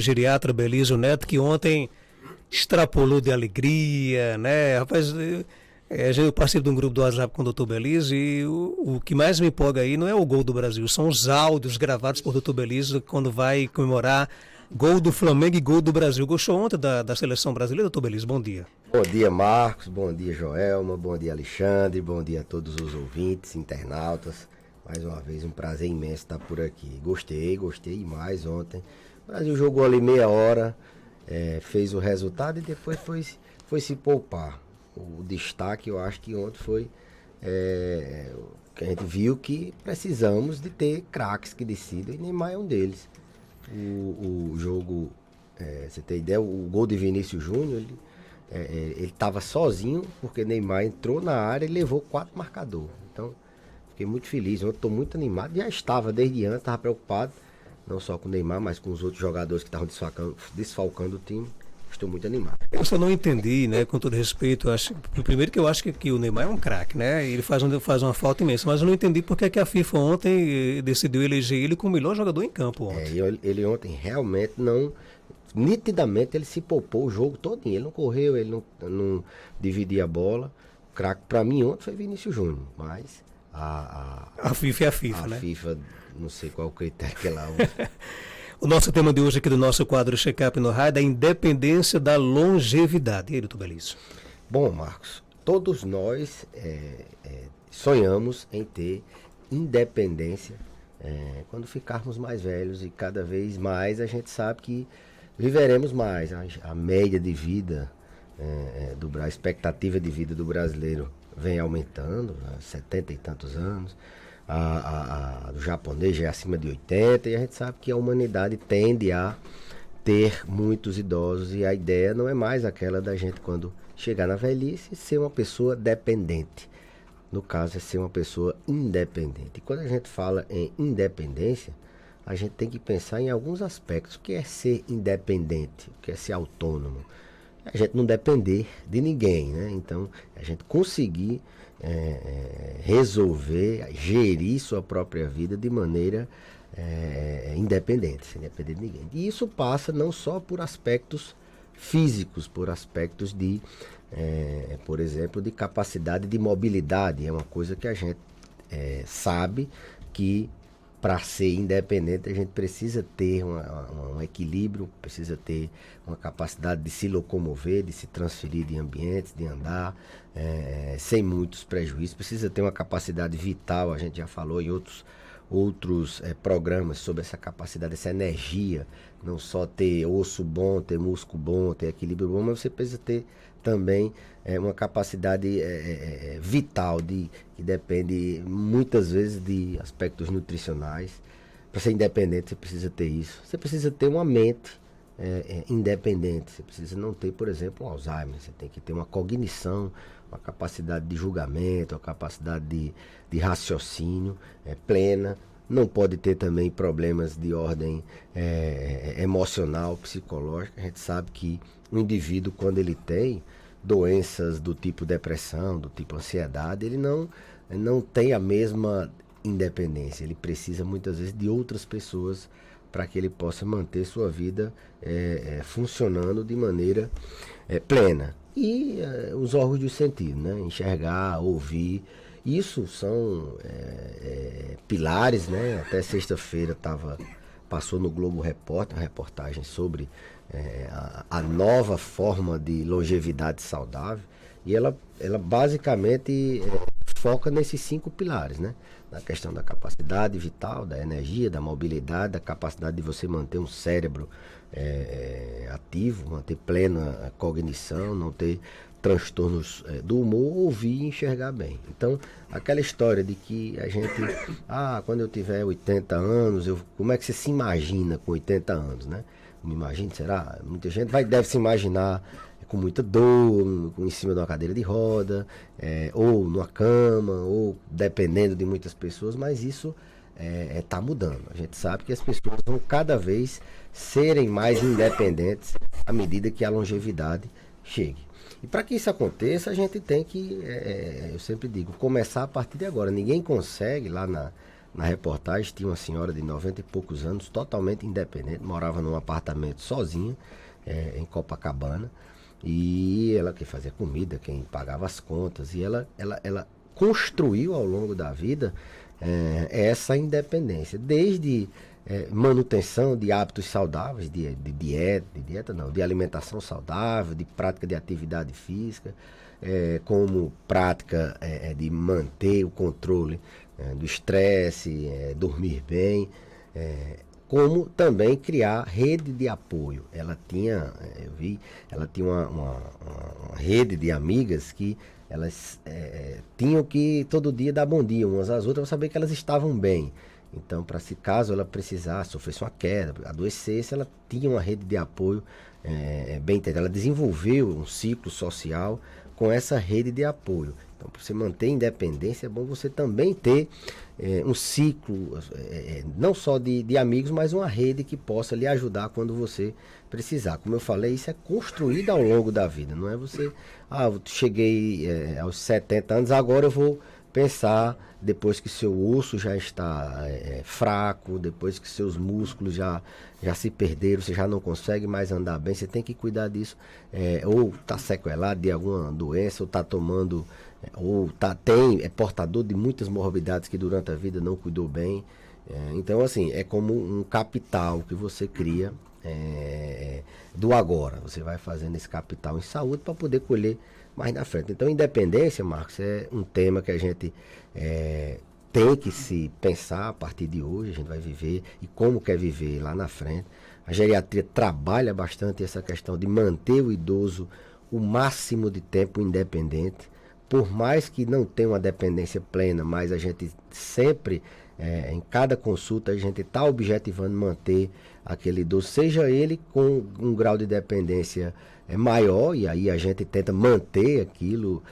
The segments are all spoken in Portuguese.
geriatra Belísio Neto, que ontem extrapolou de alegria, né? Rapaz, eu participo de um grupo do WhatsApp com o Dr. Belísio e o que mais me empolga aí não é o gol do Brasil, são os áudios gravados por Dr. Belísio quando vai comemorar gol do Flamengo e gol do Brasil. Gostou ontem da seleção brasileira, Dr. Belísio? Bom dia. Bom dia, Marcos, bom dia, Joelma, bom dia, Alexandre, bom dia a todos os ouvintes, internautas. Mais uma vez, um prazer imenso estar por aqui. Gostei demais ontem. O Brasil jogou ali meia hora, fez o resultado e depois foi se poupar. O destaque, eu acho que ontem foi que a gente viu que precisamos de ter craques que decidam, e Neymar é um deles. O jogo, você tem ideia, o gol de Vinícius Júnior, ele estava sozinho, porque Neymar entrou na área e levou 4 marcadores. Então, fiquei muito feliz, eu estou muito animado, já estava desde antes, estava preocupado, não só com o Neymar, mas com os outros jogadores que estavam desfalcando o time. Estou muito animado. Eu só não entendi, né, com todo respeito, primeiro que eu acho que o Neymar é um craque, né, ele faz uma falta imensa, mas eu não entendi porque que a FIFA ontem decidiu eleger ele como o melhor jogador em campo ontem. Ele ontem realmente não, nitidamente ele se poupou o jogo todo, ele não correu, ele não dividia a bola. O craque para mim ontem foi Vinícius Júnior, mas a FIFA é a FIFA, né? A FIFA, não sei qual o critério que ela usa. O nosso tema de hoje aqui do nosso quadro Check-up no Rádio é a independência da longevidade. E aí, doutor Belísio? Bom, Marcos, todos nós sonhamos em ter independência quando ficarmos mais velhos, e cada vez mais a gente sabe que viveremos mais. A média de vida, a expectativa de vida do brasileiro vem aumentando, 70 e tantos anos. Do japonês já é acima de 80, e a gente sabe que a humanidade tende a ter muitos idosos, e a ideia não é mais aquela da gente, quando chegar na velhice, ser uma pessoa dependente. No caso, é ser uma pessoa independente. E quando a gente fala em independência, a gente tem que pensar em alguns aspectos. O que é ser independente? O que é ser autônomo? A gente não depender de ninguém, né? Então, a gente conseguir resolver, gerir sua própria vida de maneira independente, sem depender de ninguém. E isso passa não só por aspectos físicos, por aspectos de, por exemplo, de capacidade de mobilidade. É uma coisa que a gente sabe que, para ser independente, a gente precisa ter um equilíbrio, precisa ter uma capacidade de se locomover, de se transferir de ambientes, de andar sem muitos prejuízos. Precisa ter uma capacidade vital, a gente já falou em outros programas sobre essa capacidade, essa energia. Não só ter osso bom, ter músculo bom, ter equilíbrio bom, mas você precisa ter também uma capacidade vital, que depende muitas vezes de aspectos nutricionais. Para ser independente, você precisa ter isso. Você precisa ter uma mente independente. Você precisa não ter, por exemplo, um Alzheimer. Você tem que ter uma cognição, uma capacidade de julgamento, uma capacidade de raciocínio plena. Não pode ter também problemas de ordem emocional, psicológica. A gente sabe que o indivíduo, quando ele tem doenças do tipo depressão, do tipo ansiedade, ele não tem a mesma independência. Ele precisa muitas vezes de outras pessoas para que ele possa manter sua vida funcionando de maneira plena. E os órgãos do sentido, né? Enxergar, ouvir. Isso são pilares, né? Até sexta-feira passou no Globo Repórter uma reportagem sobre a nova forma de longevidade saudável, e ela basicamente foca nesses 5 pilares, né? Na questão da capacidade vital, da energia, da mobilidade, da capacidade de você manter um cérebro ativo, manter plena cognição, não ter transtornos do humor, ouvir e enxergar bem. Então, aquela história de que a gente, quando eu tiver 80 anos, como é que você se imagina com 80 anos, né? Me imagino, será? Muita gente deve se imaginar com muita dor, em cima de uma cadeira de roda, ou numa cama, ou dependendo de muitas pessoas, mas isso está mudando. A gente sabe que as pessoas vão cada vez serem mais independentes à medida que a longevidade chegue. E para que isso aconteça, a gente tem que, eu sempre digo, começar a partir de agora. Ninguém consegue lá na reportagem, tinha uma senhora de 90 e poucos anos, totalmente independente, morava num apartamento sozinha, em Copacabana, e ela que fazia comida, quem pagava as contas, e ela construiu ao longo da vida essa independência, desde manutenção de hábitos saudáveis, de dieta não, de alimentação saudável, de prática de atividade física, como prática de manter o controle do estresse, dormir bem, como também criar rede de apoio. Ela tinha, ela tinha uma rede de amigas que elas tinham que todo dia dar bom dia umas às outras para saber que elas estavam bem. Então, para se caso ela precisasse, sofresse uma queda, adoecesse, ela tinha uma rede de apoio bem entendida. Ela desenvolveu um ciclo social com essa rede de apoio. Então, para você manter a independência, é bom você também ter um ciclo, não só de amigos, mas uma rede que possa lhe ajudar quando você precisar. Como eu falei, isso é construído ao longo da vida. Não é você, cheguei aos 70 anos, agora eu vou pensar, depois que seu osso já está fraco, depois que seus músculos já se perderam, você já não consegue mais andar bem, você tem que cuidar disso, ou está sequelado de alguma doença, ou está tomando, ou é portador de muitas morbidades que durante a vida não cuidou bem. Então, assim, é como um capital que você cria do agora. Você vai fazendo esse capital em saúde para poder colher mais na frente. Então, independência, Marcos, é um tema que a gente tem que se pensar a partir de hoje. A gente vai viver e como quer viver lá na frente. A geriatria trabalha bastante essa questão de manter o idoso o máximo de tempo independente. Por mais que não tenha uma dependência plena, mas a gente sempre, em cada consulta, a gente está objetivando manter aquele idoso, seja ele com um grau de dependência maior, e aí a gente tenta manter aquilo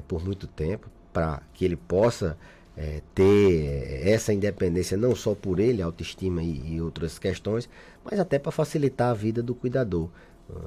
por muito tempo, para que ele possa ter essa independência, não só por ele, autoestima e outras questões, mas até para facilitar a vida do cuidador.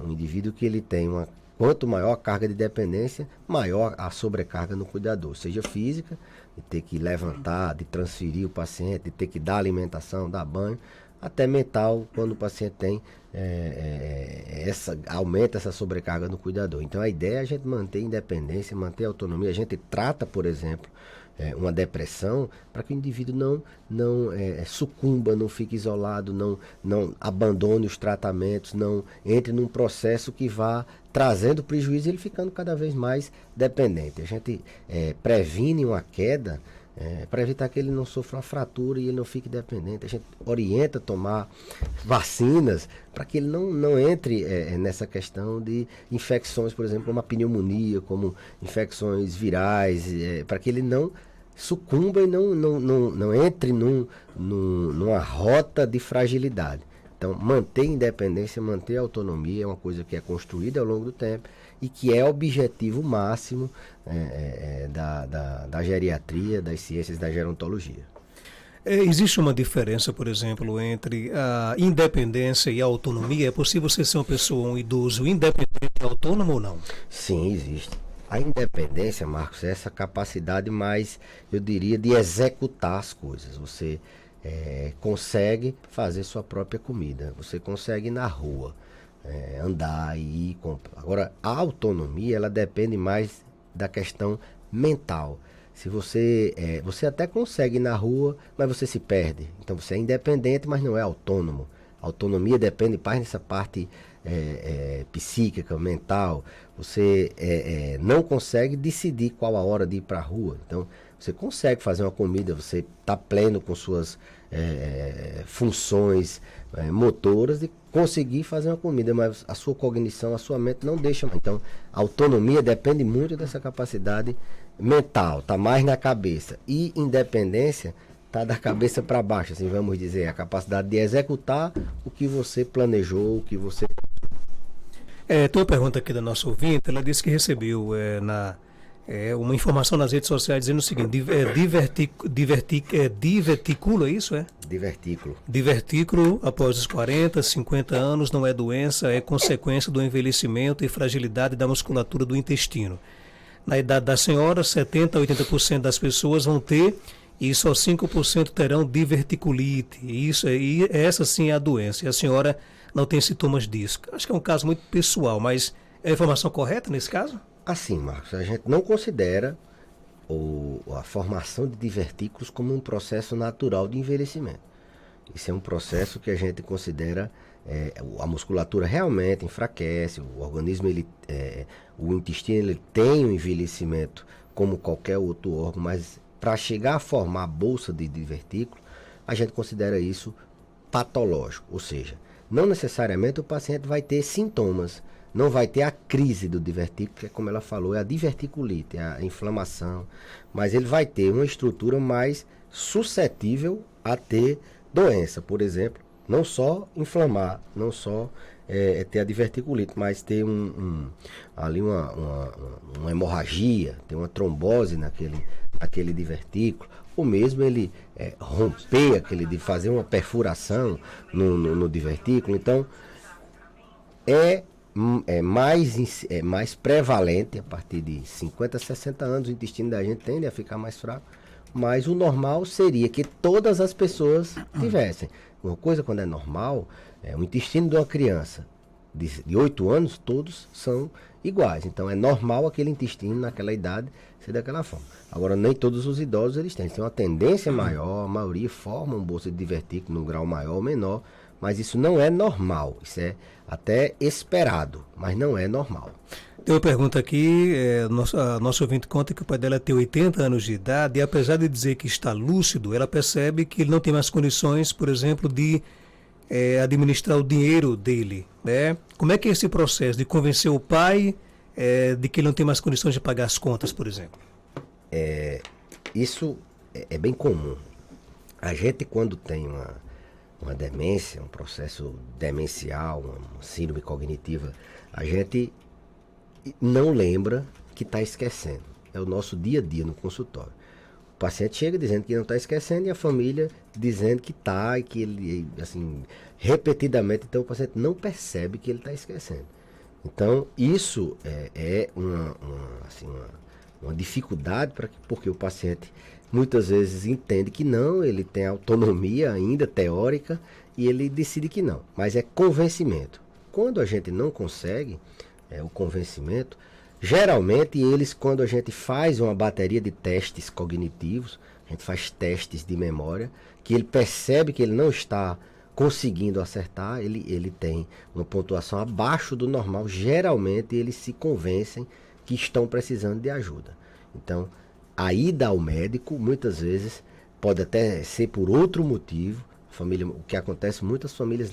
Um indivíduo que ele tem quanto maior a carga de dependência, maior a sobrecarga no cuidador, seja física, de ter que levantar, de transferir o paciente, de ter que dar alimentação, dar banho, até mental, quando o paciente tem aumenta essa sobrecarga no cuidador. Então a ideia é a gente manter a independência, manter a autonomia. A gente trata, por exemplo, uma depressão para que o indivíduo não sucumba, não fique isolado, não abandone os tratamentos, não entre num processo que vá trazendo prejuízo e ele ficando cada vez mais dependente. A gente previne uma queda para evitar que ele não sofra uma fratura e ele não fique dependente. A gente orienta a tomar vacinas para que ele não entre nessa questão de infecções, por exemplo, como a pneumonia, como infecções virais, para que ele não sucumba e não entre numa rota de fragilidade. Então, manter a independência, manter a autonomia é uma coisa que é construída ao longo do tempo e que é objetivo máximo da geriatria, das ciências da gerontologia. Existe uma diferença, por exemplo, entre a independência e a autonomia? É possível você ser uma pessoa, um idoso independente e autônomo ou não? Sim, existe. A independência, Marcos, é essa capacidade mais, eu diria, de executar as coisas. Você consegue fazer sua própria comida, você consegue ir na rua, andar e ir comprar. Agora, a autonomia, ela depende mais da questão mental. Se você até consegue ir na rua, mas você se perde. Então você é independente, mas não é autônomo. A autonomia depende mais dessa parte psíquica, mental. Você não consegue decidir qual a hora de ir para a rua. Então você consegue fazer uma comida, você está pleno com suas funções motoras de conseguir fazer uma comida, mas a sua cognição, a sua mente não deixa. Então a autonomia depende muito dessa capacidade mental, está mais na cabeça. E independência está da cabeça para baixo, assim vamos dizer, a capacidade de executar o que você planejou, o que você... Tem uma pergunta aqui da nossa ouvinte, ela disse que recebeu uma informação nas redes sociais dizendo o seguinte: divertículo, é isso? Divertículo. Divertículo após os 40, 50 anos não é doença, é consequência do envelhecimento e fragilidade da musculatura do intestino. Na idade da senhora, 70% a 80% das pessoas vão ter e só 5% terão diverticulite. E essa sim é a doença. E a senhora não tem sintomas disso. Acho que é um caso muito pessoal, mas é a informação correta nesse caso? Assim, Marcos, a gente não considera a formação de divertículos como um processo natural de envelhecimento. Isso é um processo que a gente considera, a musculatura realmente enfraquece, o organismo, o intestino, ele tem um envelhecimento como qualquer outro órgão, mas para chegar a formar a bolsa de divertículo, a gente considera isso patológico, ou seja, não necessariamente o paciente vai ter sintomas, não vai ter a crise do divertículo, que é como ela falou, é a diverticulite, é a inflamação, mas ele vai ter uma estrutura mais suscetível a ter doença, por exemplo, não só inflamar, não só ter a diverticulite, mas ter ali uma hemorragia, ter uma trombose naquele divertículo, ou mesmo ele romper de fazer uma perfuração no divertículo. Então, é mais prevalente a partir de 50, 60 anos, o intestino da gente tende a ficar mais fraco, mas o normal seria que todas as pessoas tivessem. Uma coisa quando é normal, o intestino de uma criança de 8 anos, todos são iguais. Então é normal aquele intestino naquela idade ser daquela forma. Agora, nem todos os idosos eles têm uma tendência maior, a maioria formam bolsa de divertículo num grau maior ou menor, mas isso não é normal, isso é até esperado, mas não é normal. Tem uma pergunta aqui, nosso ouvinte conta que o pai dela tem 80 anos de idade e apesar de dizer que está lúcido, ela percebe que ele não tem mais condições, por exemplo, de administrar o dinheiro dele, né? Como é que é esse processo de convencer o pai de que ele não tem mais condições de pagar as contas, por exemplo? Isso é bem comum. A gente, quando tem uma demência, um processo demencial, uma síndrome cognitiva, a gente não lembra que está esquecendo. É o nosso dia a dia no consultório. O paciente chega dizendo que não está esquecendo e a família dizendo que está e que ele, assim, repetidamente, então o paciente não percebe que ele está esquecendo. Então, isso é uma dificuldade porque o paciente muitas vezes entende que não, ele tem autonomia ainda teórica e ele decide que não, mas é convencimento. Quando a gente não consegue o convencimento, geralmente eles, quando a gente faz uma bateria de testes cognitivos, a gente faz testes de memória, que ele percebe que ele não está conseguindo acertar, ele tem uma pontuação abaixo do normal, geralmente eles se convencem que estão precisando de ajuda. Então, a ida ao médico, muitas vezes, pode até ser por outro motivo. O que acontece, muitas famílias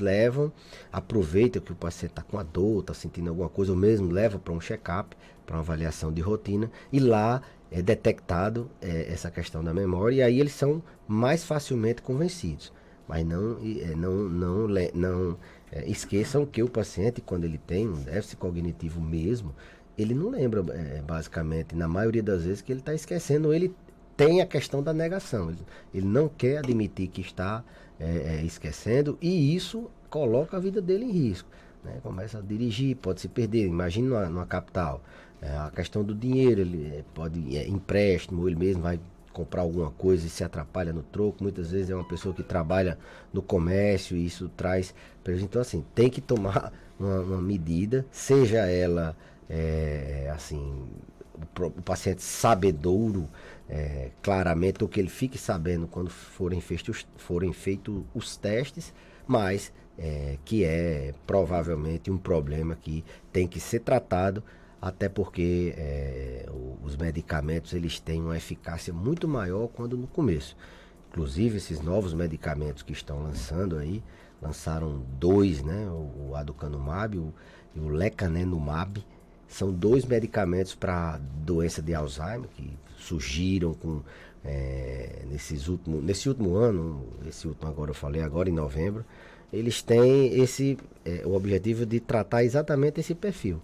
aproveitam que o paciente está com a dor, está sentindo alguma coisa, ou mesmo leva para um check-up, para uma avaliação de rotina, e lá é detectado essa questão da memória, e aí eles são mais facilmente convencidos. Mas não esqueçam que o paciente, quando ele tem um déficit cognitivo mesmo, ele não lembra, basicamente, na maioria das vezes, que ele está esquecendo, ou ele tem a questão da negação. Ele não quer admitir que está esquecendo, e isso coloca a vida dele em risco. Né? Começa a dirigir, pode se perder. Imagine numa capital. A questão do dinheiro, ele pode empréstimo, ou ele mesmo vai comprar alguma coisa e se atrapalha no troco. Muitas vezes é uma pessoa que trabalha no comércio e isso traz prejuízo. Então, assim, tem que tomar uma medida, seja ela o paciente sabedouro, claramente, ou que ele fique sabendo quando forem feitos os testes, mas que é provavelmente um problema que tem que ser tratado, até porque os medicamentos eles têm uma eficácia muito maior quando no começo. Inclusive, esses novos medicamentos que estão lançando aí, lançaram 2, né? O aducanumab e o lecanemab. São 2 medicamentos para doença de Alzheimer que surgiram nesse último ano, esse último agora eu falei, agora em novembro, eles têm o objetivo de tratar exatamente esse perfil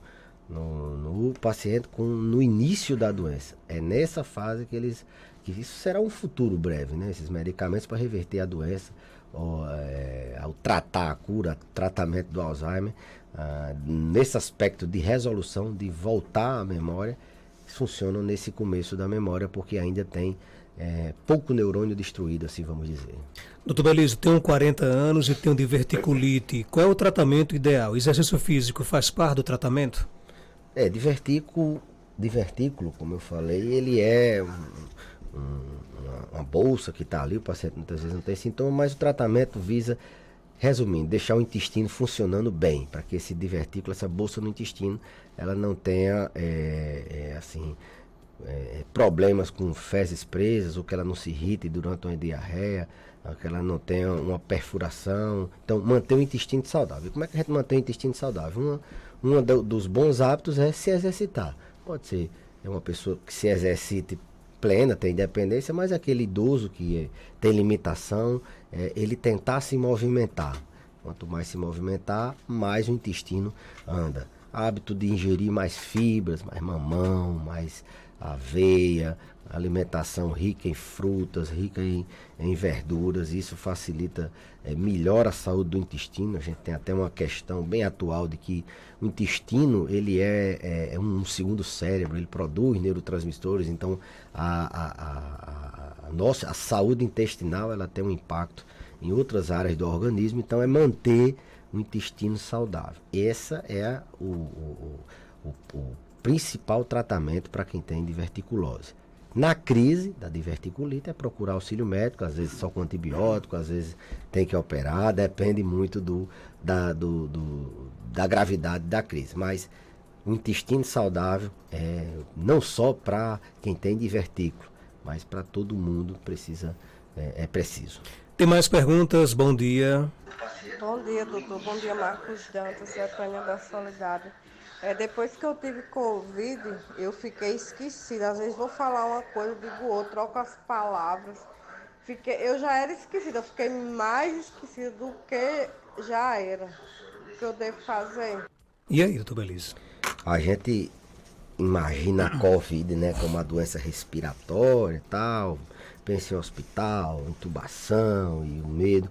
no paciente no início da doença. É nessa fase que isso será um futuro breve, né? Esses medicamentos para reverter a doença, ao tratar a cura, tratamento do Alzheimer, nesse aspecto de resolução, de voltar à memória, funcionam nesse começo da memória, porque ainda tem pouco neurônio destruído, assim vamos dizer. Doutor Belísio, tenho 40 anos e tenho diverticulite. Qual é o tratamento ideal? Exercício físico faz parte do tratamento? Divertículo, como eu falei, ele é uma bolsa que está ali, o paciente muitas vezes não tem sintoma, mas o tratamento visa, resumindo, deixar o intestino funcionando bem, para que esse divertículo, essa bolsa no intestino, ela não tenha problemas com fezes presas, ou que ela não se irrite durante uma diarreia, ou que ela não tenha uma perfuração. Então, manter o intestino saudável. Como é que a gente mantém o intestino saudável? Dos bons hábitos é se exercitar. Pode ser uma pessoa que se exercite plena, tem independência, mas aquele idoso que tem limitação, ele tentar se movimentar. Quanto mais se movimentar, mais o intestino anda. Hábito de ingerir mais fibras, mais mamão, mais aveia, alimentação rica em frutas, rica em verduras. Isso facilita, melhora a saúde do intestino. A gente tem até uma questão bem atual de que o intestino ele é um segundo cérebro, ele produz neurotransmissores. Então a saúde intestinal ela tem um impacto em outras áreas do organismo. Então é manter o intestino saudável. Essa é o principal tratamento para quem tem diverticulose. Na crise da diverticulite é procurar auxílio médico, às vezes só com antibiótico, às vezes tem que operar, depende muito da gravidade da crise. Mas o intestino saudável não só para quem tem divertículo, mas para todo mundo é preciso. Tem mais perguntas? Bom dia. Bom dia, doutor. Bom dia, Marcos Dantas, Betânia da Solidade. Depois que eu tive Covid, eu fiquei esquecida. Às vezes vou falar uma coisa, digo outra, troco as palavras. Eu já era esquecida, eu fiquei mais esquecida do que já era. O que eu devo fazer? E aí, doutor Belísio? A gente imagina a Covid, né, como uma doença respiratória e tal, pensa em hospital, intubação e o medo.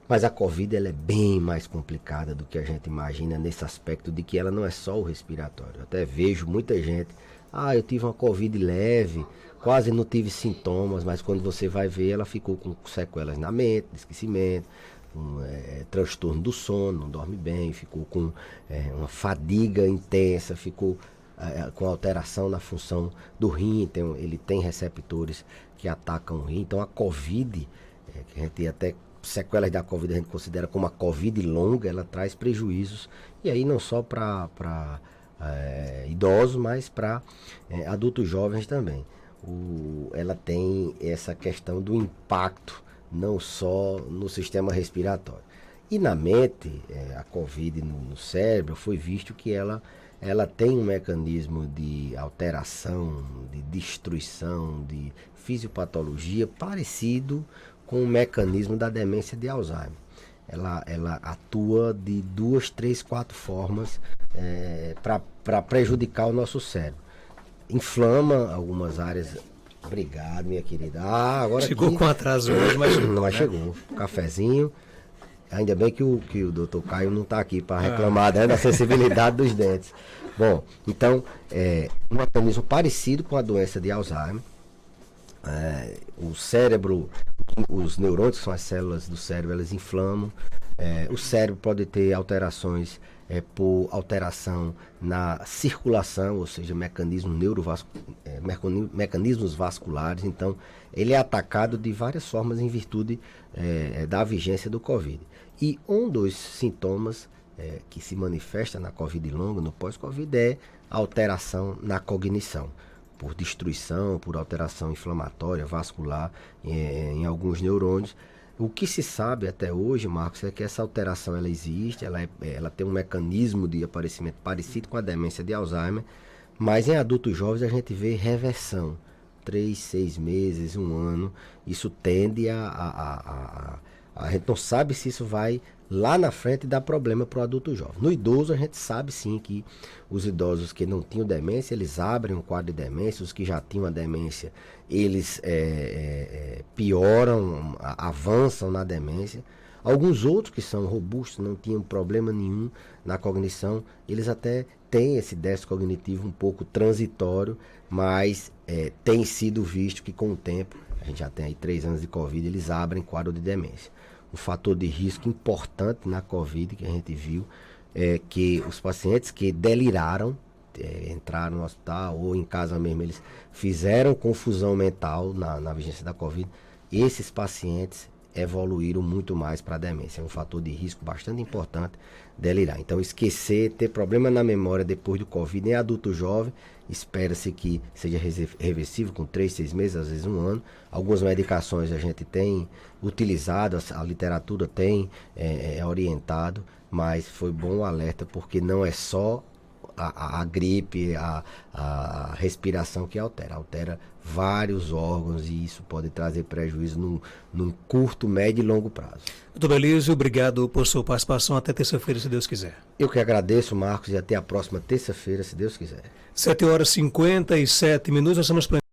Mas a Covid ela é bem mais complicada do que a gente imagina nesse aspecto de que ela não é só o respiratório. Eu até vejo muita gente, eu tive uma Covid leve, quase não tive sintomas, mas quando você vai ver, ela ficou com sequelas na mente, esquecimento, transtorno do sono, não dorme bem, ficou com uma fadiga intensa, ficou com alteração na função do rim, ele tem receptores que atacam o rim. Então a Covid, que a gente até sequelas da Covid a gente considera como a Covid longa, ela traz prejuízos, e aí não só para idosos, mas para adultos jovens também. Ela tem essa questão do impacto não só no sistema respiratório. E na mente, a Covid no cérebro, foi visto que ela tem um mecanismo de alteração, de destruição, de fisiopatologia parecido com o mecanismo da demência de Alzheimer. Ela atua de 2, 3, 4 formas para prejudicar o nosso cérebro. Inflama algumas áreas. Obrigado, minha querida. Agora chegou com atraso hoje, mas chegou. Cafezinho. Ainda bem que o doutor Caio não está aqui para reclamar da sensibilidade dos dentes. Bom, então, um mecanismo parecido com a doença de Alzheimer. O cérebro, os neurônios, que são as células do cérebro, elas inflamam. O cérebro pode ter alterações por alteração na circulação, ou seja, mecanismos vasculares. Então, ele é atacado de várias formas em virtude da vigência do Covid. E um dos sintomas que se manifesta na Covid longa, no pós-Covid, é a alteração na cognição, por destruição, por alteração inflamatória, vascular em alguns neurônios. O que se sabe até hoje, Marcos, é que essa alteração ela existe, ela tem um mecanismo de aparecimento parecido com a demência de Alzheimer, mas em adultos jovens a gente vê reversão, 3, 6 meses, 1 ano. Isso tende a gente não sabe se isso vai lá na frente dar problema para o adulto jovem. No idoso a gente sabe sim que os idosos que não tinham demência, eles abrem um quadro de demência. Os que já tinham a demência, eles pioram, avançam na demência. Alguns outros que são robustos, não tinham problema nenhum na cognição, eles até têm esse déficit cognitivo um pouco transitório, mas tem sido visto que com o tempo a gente já tem aí 3 anos de Covid, eles abrem quadro de demência. Um fator de risco importante na Covid que a gente viu é que os pacientes que deliraram, entraram no hospital ou em casa mesmo, eles fizeram confusão mental na vigência da Covid, esses pacientes evoluíram muito mais para a demência. É um fator de risco bastante importante delirar. Então, esquecer, ter problema na memória depois do Covid, em adulto jovem, espera-se que seja reversível com 3, 6 meses, às vezes 1 ano. Algumas medicações a gente tem utilizado, a literatura tem orientado, mas foi bom o alerta, porque não é só a gripe, a respiração que altera vários órgãos, e isso pode trazer prejuízo num curto, médio e longo prazo. Doutor Belísio, obrigado por sua participação. Até terça-feira, se Deus quiser. Eu que agradeço, Marcos, e até a próxima terça-feira, se Deus quiser. 7h57, nós estamos